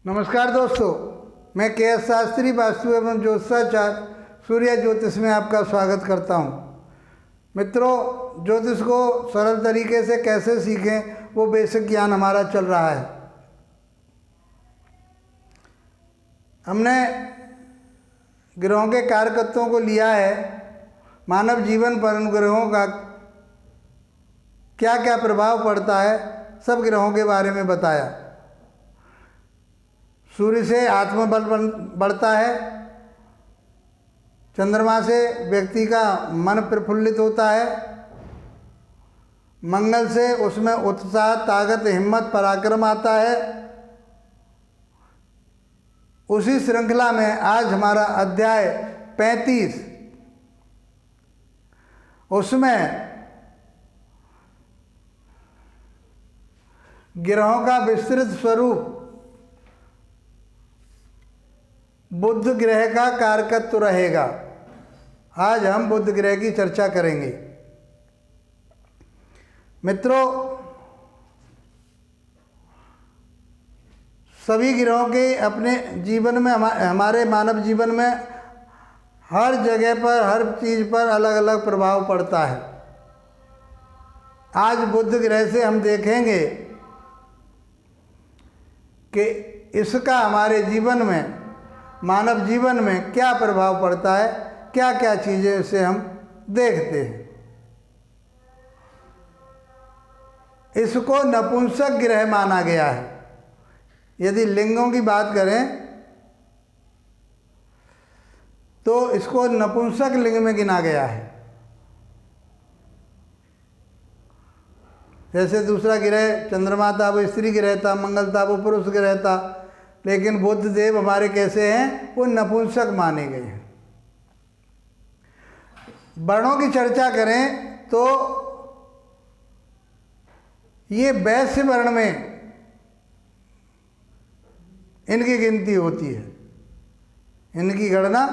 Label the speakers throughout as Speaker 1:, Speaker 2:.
Speaker 1: नमस्कार दोस्तों, मैं के एस शास्त्री वास्तु एवं ज्योतिषाचार्य सूर्य ज्योतिष में आपका स्वागत करता हूं। मित्रों, ज्योतिष को सरल तरीके से कैसे सीखें वो बेसिक ज्ञान हमारा चल रहा है। हमने ग्रहों के कारकत्वों को लिया है, मानव जीवन पर उन ग्रहों का क्या क्या प्रभाव पड़ता है, सब ग्रहों के बारे में बताया। सूर्य से आत्मबल बढ़ता है, चंद्रमा से व्यक्ति का मन प्रफुल्लित होता है, मंगल से उसमें उत्साह, ताकत, हिम्मत, पराक्रम आता है। उसी श्रृंखला में आज हमारा अध्याय 35, उसमें ग्रहों का विस्तृत स्वरूप, बुध ग्रह का कारकत्व रहेगा। आज हम बुध ग्रह की चर्चा करेंगे। मित्रों, सभी ग्रहों के अपने जीवन में, हमारे मानव जीवन में हर जगह पर, हर चीज़ पर अलग अलग प्रभाव पड़ता है। आज बुध ग्रह से हम देखेंगे कि इसका हमारे जीवन में, मानव जीवन में क्या प्रभाव पड़ता है, क्या क्या चीज़ें इसे हम देखते हैं। इसको नपुंसक ग्रह माना गया है। यदि लिंगों की बात करें तो इसको नपुंसक लिंग में गिना गया है। जैसे दूसरा ग्रह चंद्रमा था, वो स्त्री ग्रह था, मंगल था, वो पुरुष ग्रह था, लेकिन बुध देव हमारे कैसे हैं, वो नपुंसक माने गए हैं। वर्णों की चर्चा करें तो ये वैश्य वर्ण में इनकी गिनती होती है। इनकी गणना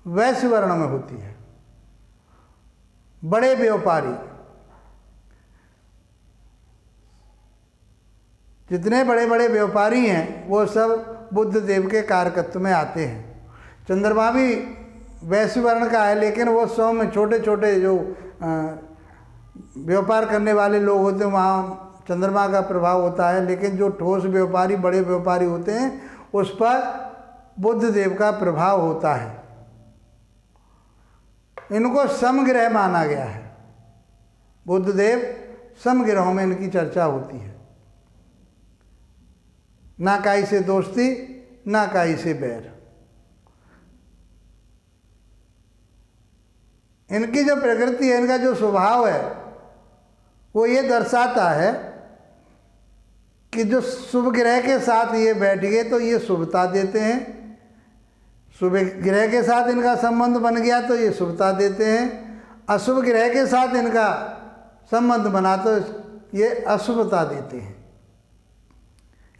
Speaker 1: वैश्य वर्ण में होती है। बड़े व्यापारी, जितने बड़े बड़े व्यापारी हैं वो सब बुध देव के कारकत्व में आते हैं। चंद्रमा भी वैश्य वर्ण का है, लेकिन वो सौ में छोटे छोटे जो व्यापार करने वाले लोग होते हैं वहाँ चंद्रमा का प्रभाव होता है, लेकिन जो ठोस व्यापारी, बड़े व्यापारी होते हैं उस पर बुध देव का प्रभाव होता है। इनको समग्रह माना गया है। बुध देव समग्रहों में इनकी चर्चा होती है। ना काई से दोस्ती, ना काई से बैर। इनकी जो प्रकृति है, इनका जो स्वभाव है, वो ये दर्शाता है कि जो शुभ ग्रह के साथ ये बैठ गए तो ये शुभता देते हैं। शुभ ग्रह के साथ इनका संबंध बन गया तो ये शुभता देते हैं। अशुभ ग्रह के साथ इनका संबंध बना तो ये अशुभता देते हैं।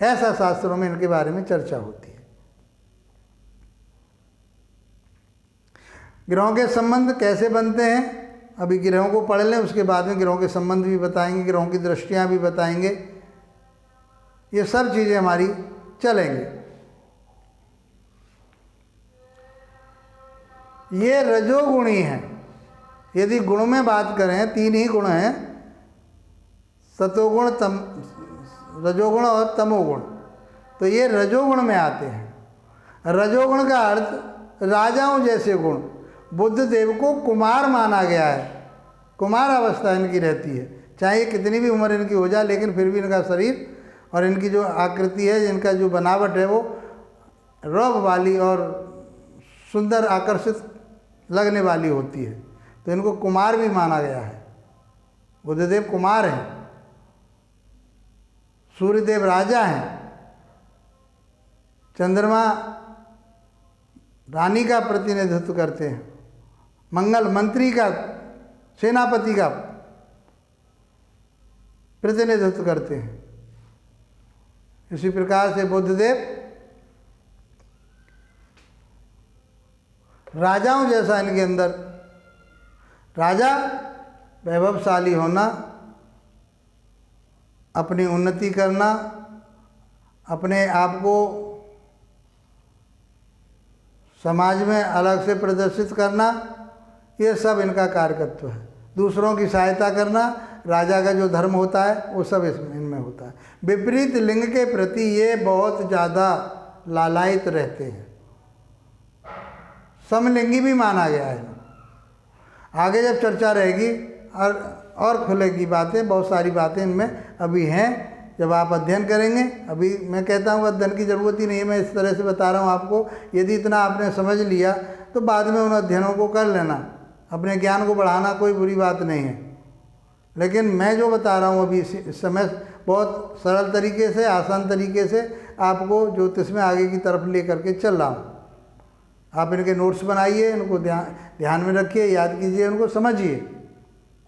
Speaker 1: ऐसा शास्त्रों में इनके बारे में चर्चा होती है। ग्रहों के संबंध कैसे बनते हैं, अभी ग्रहों को पढ़ लें, उसके बाद में ग्रहों के संबंध भी बताएंगे, ग्रहों की दृष्टियां भी बताएंगे। ये सब चीज़ें हमारी चलेंगी। ये रजोगुणी हैं। यदि गुण में बात करें, तीन ही गुण हैं, सतोगुण, रजोगुण और तमोगुण। तो ये रजोगुण में आते हैं। रजोगुण का अर्थ राजाओं जैसे गुण। बुध देव को कुमार माना गया है। कुमार अवस्था इनकी रहती है, चाहे कितनी भी उम्र इनकी हो जाए, लेकिन फिर भी इनका शरीर और इनकी जो आकृति है, इनका जो बनावट है, वो रौब वाली और सुंदर, आकर्षित लगने वाली होती है। तो इनको कुमार भी माना गया है। बुधदेव कुमार हैं। सूर्यदेव राजा हैं। चंद्रमा रानी का प्रतिनिधित्व करते हैं। मंगल मंत्री का, सेनापति का प्रतिनिधित्व करते हैं। इसी प्रकार से बुधदेव राजाओं जैसा इनके अंदर, राजा वैभवशाली होना, अपनी उन्नति करना, अपने आप को समाज में अलग से प्रदर्शित करना, ये सब इनका कार्यकत्व है। दूसरों की सहायता करना, राजा का जो धर्म होता है वो सब इनमें होता है। विपरीत लिंग के प्रति ये बहुत ज़्यादा लालायित रहते हैं। समलिंगी भी माना गया है। आगे जब चर्चा रहेगी और खुलेगी बातें, बहुत सारी बातें इनमें अभी हैं, जब आप अध्ययन करेंगे। अभी मैं कहता हूँ अध्ययन की ज़रूरत ही नहीं है, मैं इस तरह से बता रहा हूँ आपको। यदि इतना आपने समझ लिया तो बाद में उन अध्ययनों को कर लेना, अपने ज्ञान को बढ़ाना कोई बुरी बात नहीं है। लेकिन मैं जो बता रहा हूँ अभी इस समय बहुत सरल तरीके से, आसान तरीके से आपको ज्योतिष में आगे की तरफ ले करके चल रहा हूँ। आप इनके नोट्स बनाइए, इनको ध्यान में रखिए, याद कीजिए, उनको समझिए।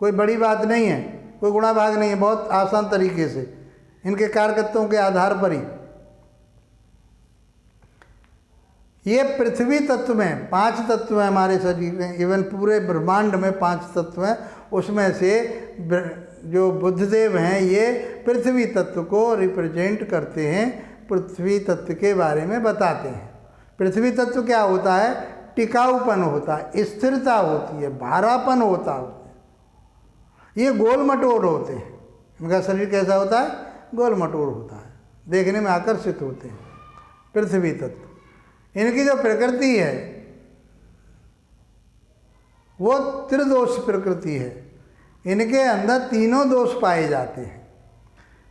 Speaker 1: कोई बड़ी बात नहीं है, कोई गुणा भाग नहीं है, बहुत आसान तरीके से इनके कार्यकर्ताओं के आधार पर ही। ये पृथ्वी तत्व में 5 तत्व हैं हमारे शरीर में, इवन पूरे ब्रह्मांड में 5 तत्व हैं। उसमें से जो बुद्धदेव हैं ये पृथ्वी तत्व को रिप्रेजेंट करते हैं, पृथ्वी तत्व के बारे में बताते हैं। पृथ्वी तत्व क्या होता है? टिकाऊपन होता है, स्थिरता होती है, भारापन होता है। ये गोल मटोल होते हैं। इनका शरीर कैसा होता है? गोल मटोल होता है, देखने में आकर्षित होते हैं पृथ्वी तत्व। इनकी जो प्रकृति है वो त्रिदोष प्रकृति है। इनके अंदर तीनों दोष पाए जाते हैं।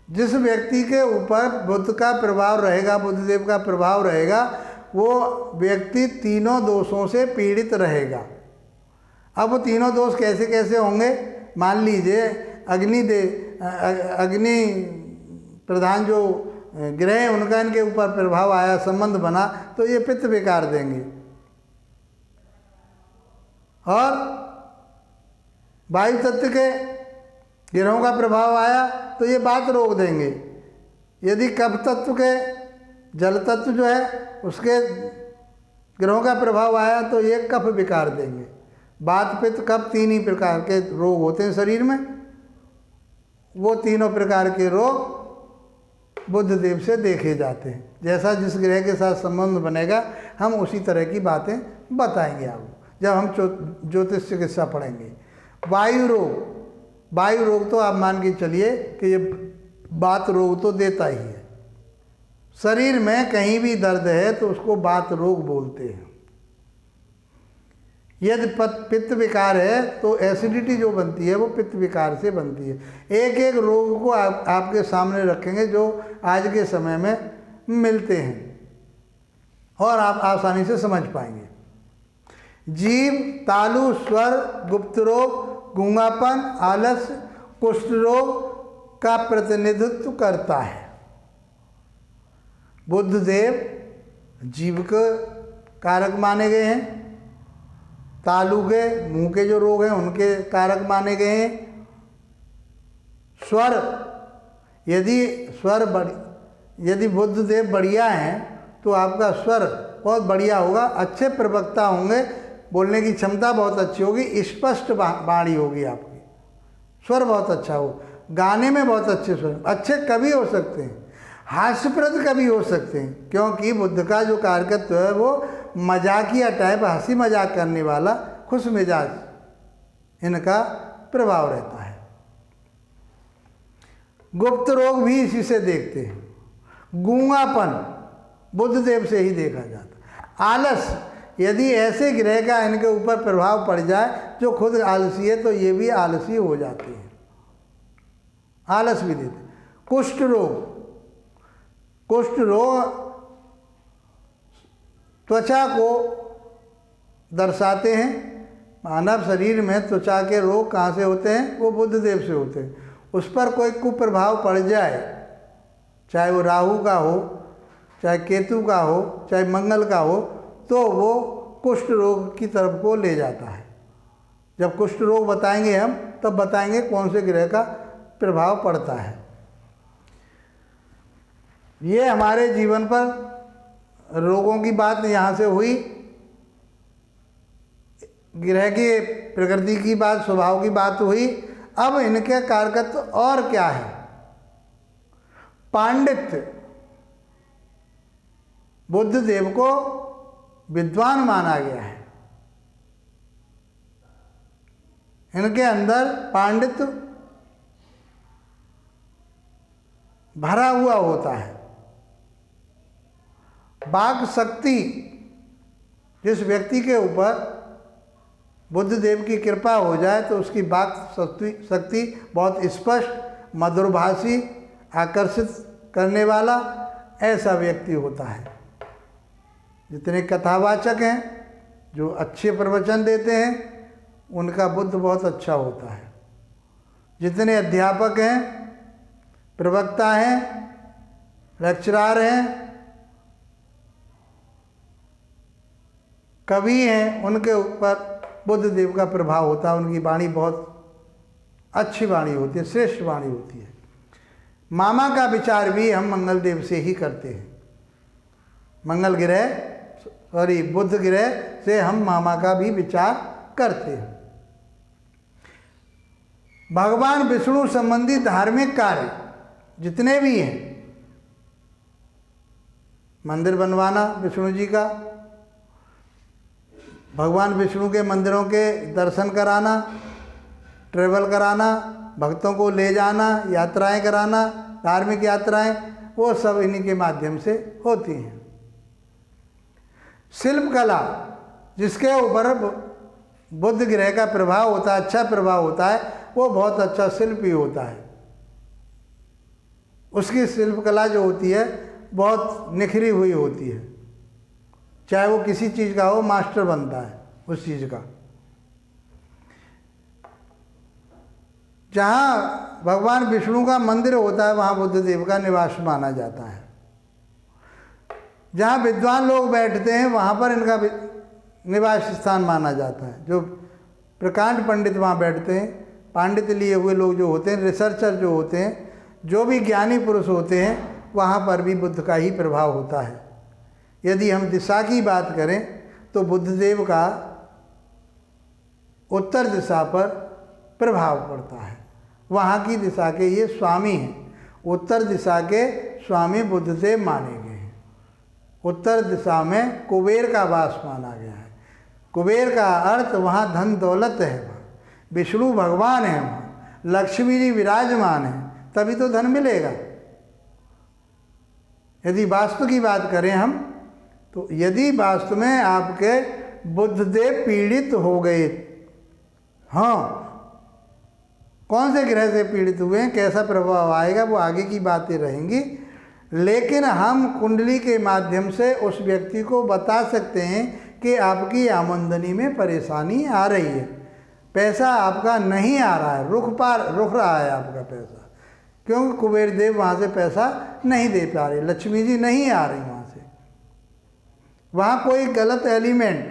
Speaker 1: जिस व्यक्ति के ऊपर बुद्ध का प्रभाव रहेगा, बुद्धदेव का प्रभाव रहेगा, वो व्यक्ति तीनों दोषों से पीड़ित रहेगा। अब वो तीनों दोष कैसे कैसे होंगे? मान लीजिए अग्नि प्रधान जो ग्रह हैं उनका इनके ऊपर प्रभाव आया, संबंध बना, तो ये पित्त विकार देंगे। और वायु तत्व के ग्रहों का प्रभाव आया तो ये बात रोक देंगे। यदि कफ तत्व के जल तत्व जो है उसके ग्रहों का प्रभाव आया तो ये कफ विकार देंगे। वात पित्त कफ 3 ही प्रकार के रोग होते हैं शरीर में। वो तीनों प्रकार के रोग बुद्धदेव से देखे जाते हैं। जैसा जिस ग्रह के साथ संबंध बनेगा हम उसी तरह की बातें बताएंगे आपको जब हम ज्योतिष चिकित्सा पढ़ेंगे। वायु रोग तो आप मान के चलिए कि ये बात रोग तो देता ही है। शरीर में कहीं भी दर्द है तो उसको बात रोग बोलते हैं। यदि पित्त विकार है तो एसिडिटी जो बनती है वो पित्त विकार से बनती है। एक एक रोग को आपके सामने रखेंगे जो आज के समय में मिलते हैं और आप आसानी से समझ पाएंगे। जीव, तालु, स्वर, गुप्त रोग, गूंगापन, आलस्य, कुष्ठ रोग का प्रतिनिधित्व करता है। बुद्धदेव जीव के कारक माने गए हैं। तालु के मुंह के जो रोग हैं उनके कारक माने गए हैं। स्वर, यदि बुद्धदेव बढ़िया हैं तो आपका स्वर बहुत बढ़िया होगा, अच्छे प्रवक्ता होंगे, बोलने की क्षमता बहुत अच्छी होगी, स्पष्ट वाणी होगी आपकी, स्वर बहुत अच्छा हो, गाने में बहुत अच्छे स्वर, अच्छे कवि हो सकते हैं, हास्यप्रद कवि हो सकते हैं, क्योंकि बुद्ध का जो कारकत्व है वो मजाकिया टाइप, हंसी मजाक करने वाला, खुश मिजाज इनका प्रभाव रहता है। गुप्त रोग भी इसी से देखते हैं। गूंगापन बुद्धदेव से ही देखा जाता है। आलस, यदि ऐसे ग्रह का इनके ऊपर प्रभाव पड़ जाए जो खुद आलसी है तो ये भी आलसी हो जाते हैं, आलस भी देते। कुष्ठ रोग त्वचा को दर्शाते हैं। मानव शरीर में त्वचा के रोग कहाँ से होते हैं? वो बुद्धदेव से होते हैं। उस पर कोई कुप्रभाव पड़ जाए, चाहे वो राहु का हो, चाहे केतु का हो, चाहे मंगल का हो, तो वो कुष्ठ रोग की तरफ को ले जाता है। जब कुष्ठ रोग बताएंगे हम तब बताएंगे कौन से ग्रह का प्रभाव पड़ता है। ये हमारे जीवन पर रोगों की बात यहाँ से हुई, ग्रह की प्रकृति की बात, स्वभाव की बात हुई। अब इनके कारकत्व और क्या है? पांडित्य, बुद्ध देव को विद्वान माना गया है। इनके अंदर पांडित्य भरा हुआ होता है। वाक शक्ति, जिस व्यक्ति के ऊपर बुद्ध देव की कृपा हो जाए तो उसकी वाक शक्ति बहुत स्पष्ट, मधुरभाषी, आकर्षित करने वाला ऐसा व्यक्ति होता है। जितने कथावाचक हैं, जो अच्छे प्रवचन देते हैं, उनका बुद्ध बहुत अच्छा होता है। जितने अध्यापक हैं, प्रवक्ता हैं, लेक्चरार हैं, कवि हैं, उनके ऊपर बुद्ध देव का प्रभाव होता है। उनकी वाणी बहुत अच्छी वाणी होती है, श्रेष्ठ वाणी होती है। मामा का विचार भी हम मंगल देव से ही करते हैं। बुद्ध ग्रह से हम मामा का भी विचार करते हैं। भगवान विष्णु संबंधी धार्मिक कार्य जितने भी हैं, मंदिर बनवाना विष्णु जी का, भगवान विष्णु के मंदिरों के दर्शन कराना, ट्रेवल कराना, भक्तों को ले जाना, यात्राएं कराना, धार्मिक यात्राएं, वो सब इन्हीं के माध्यम से होती हैं। शिल्प कला, जिसके ऊपर बुद्ध ग्रह का प्रभाव होता है, अच्छा प्रभाव होता है, वो बहुत अच्छा शिल्पी होता है। उसकी शिल्प कला जो होती है बहुत निखरी हुई होती है। चाहे वो किसी चीज़ का हो, मास्टर बनता है उस चीज़ का। जहाँ भगवान विष्णु का मंदिर होता है वहाँ बुद्ध देव का निवास माना जाता है। जहाँ विद्वान लोग बैठते हैं वहाँ पर इनका निवास स्थान माना जाता है। जो प्रकांड पंडित वहाँ बैठते हैं, पांडित्य लिए हुए लोग जो होते हैं, रिसर्चर जो होते हैं, जो भी ज्ञानी पुरुष होते हैं, वहाँ पर भी बुद्ध का ही प्रभाव होता है। यदि हम दिशा की बात करें तो बुद्ध देव का उत्तर दिशा पर प्रभाव पड़ता है। वहाँ की दिशा के ये स्वामी हैं। उत्तर दिशा के स्वामी बुद्ध देव माने गए हैं। उत्तर दिशा में कुबेर का वास माना गया है। कुबेर का अर्थ वहाँ धन दौलत है, वहाँ विष्णु भगवान है, वहाँ लक्ष्मी जी विराजमान है, तभी तो धन मिलेगा। यदि वास्तु की बात करें हम, तो यदि वास्तु में आपके बुद्ध देव पीड़ित हो गए, हाँ, कौन से ग्रह से पीड़ित हुए हैं, कैसा प्रभाव आएगा, वो आगे की बातें रहेंगी। लेकिन हम कुंडली के माध्यम से उस व्यक्ति को बता सकते हैं कि आपकी आमदनी में परेशानी आ रही है, पैसा आपका नहीं आ रहा है, रुक रहा है आपका पैसा, क्योंकि कुबेर देव वहाँ से पैसा नहीं दे पा रहे, लक्ष्मी जी नहीं आ रही वहाँ से। वहाँ कोई गलत एलिमेंट,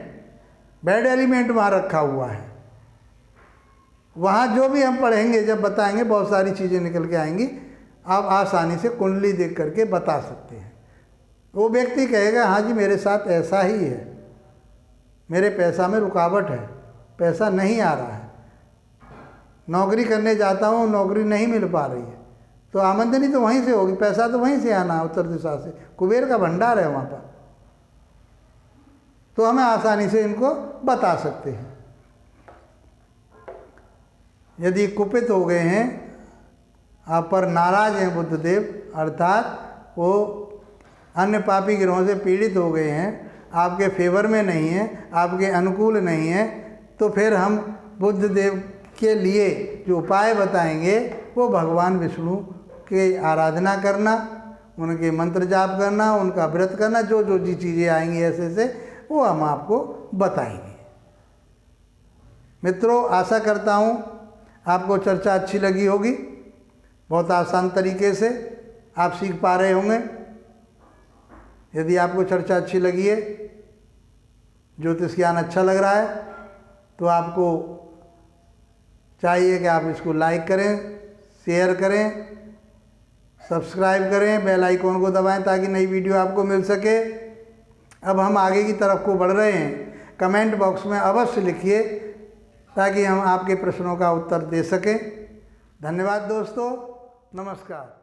Speaker 1: बैड एलिमेंट वहाँ रखा हुआ है। वहाँ जो भी हम पढ़ेंगे, जब बताएंगे, बहुत सारी चीज़ें निकल के आएंगी। आप आसानी से कुंडली देख करके बता सकते हैं। वो व्यक्ति कहेगा हाँ जी मेरे साथ ऐसा ही है, मेरे पैसा में रुकावट है, पैसा नहीं आ रहा है, नौकरी करने जाता हूँ नौकरी नहीं मिल पा रही है, तो आमदनी तो वहीं से होगी, पैसा तो वहीं से आना है, उत्तर दिशा से। कुबेर का भंडार है वहाँ पर, तो हमें आसानी से इनको बता सकते हैं। यदि कुपित हो गए हैं, आप पर नाराज हैं बुद्ध देव, अर्थात वो अन्य पापी ग्रहों से पीड़ित हो गए हैं, आपके फेवर में नहीं है, आपके अनुकूल नहीं है, तो फिर हम बुद्ध देव के लिए जो उपाय बताएंगे वो भगवान विष्णु के आराधना करना, उनके मंत्र जाप करना, उनका व्रत करना, जो जो जी चीज़ें आएंगी ऐसे से वो हम आपको बताएंगे। मित्रों, आशा करता हूँ आपको चर्चा अच्छी लगी होगी। बहुत आसान तरीके से आप सीख पा रहे होंगे। यदि आपको चर्चा अच्छी लगी है, ज्योतिष ज्ञान अच्छा लग रहा है, तो आपको चाहिए कि आप इसको लाइक करें, शेयर करें, सब्सक्राइब करें, बेल आइकॉन को दबाएं ताकि नई वीडियो आपको मिल सके। अब हम आगे की तरफ को बढ़ रहे हैं। कमेंट बॉक्स में अवश्य लिखिए ताकि हम आपके प्रश्नों का उत्तर दे सकें। धन्यवाद दोस्तों, नमस्कार।